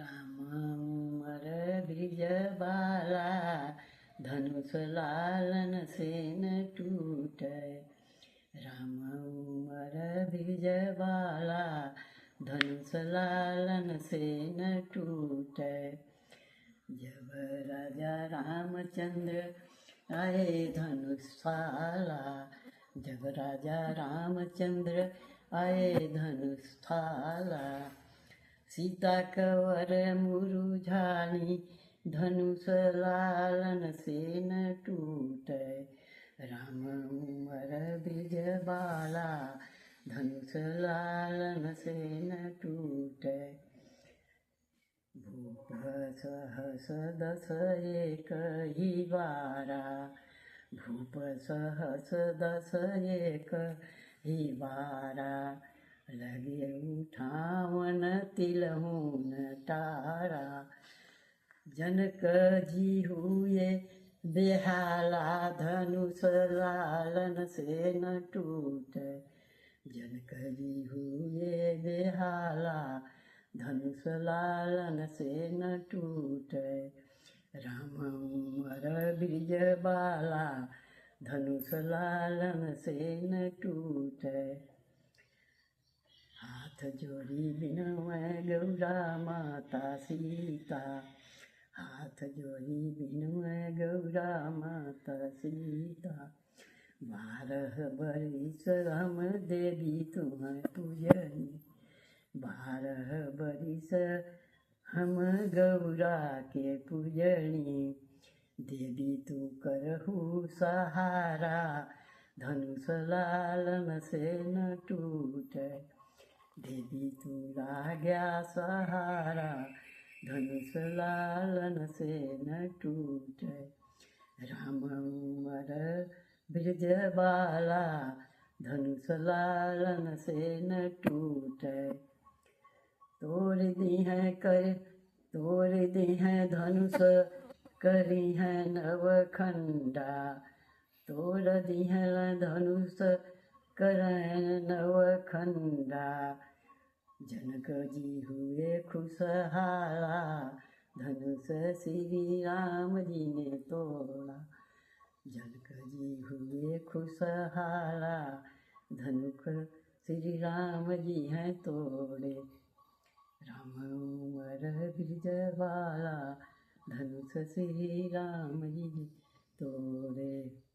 Ram Umar bridge बाला, धनुष लालन से न टूटे। राम उमर ब्रिज बाला, धनुष लालन से न टूटे। जब राजा रामचंद्र आए धनुषाला, जब राजा रामचंद्र आए धनुषाला, सीता कंवर मुरुझानी, धनुष लालन से न टूटे। राम उमर ब्रिज बाला, धनुष लालन से न टूटे। भूप सहस दस एक ही बारा, भूप सहस दस एक ही बारा, लगे उठावन तिलहुन तारा। जनक जी हुए बेहाला, धनुष लालन से न टूटे। जनक जी हुए बेहाला, धनुष लालन से न टूटे। राम उमर ब्रिज बाला, धनुष लालन से न टूटे। हाथ जोड़ी बिनवै गौरा माता सीता, हाथ जोड़ी बिनवै गौरा माता सीता। 12 बरिस हम देवी तुम्हें पूजनी, 12 बरिस हम गौरा के पूजनी। देवी तू करहु सहारा, धनुष लालन से न टूटे। देवी तू लाग्या सहारा, धनुष लालन से न टूटे। राम उमर ब्रिज बाला, धनुष लालन से न टूटे। तोड़ दी है कर, तोड़ दी है धनुष, करी है नवखंडा। तोड़ दी है धनुष, करें नवखंडा। जनक जी हुए खुशहाला, धनुष श्री राम जी ने तोड़ा। जनक जी हुए खुशहाला, धनुष श्री राम जी हैं तोड़े। राम उमर ब्रिज बाला, धनुष श्री राम जी तोड़े।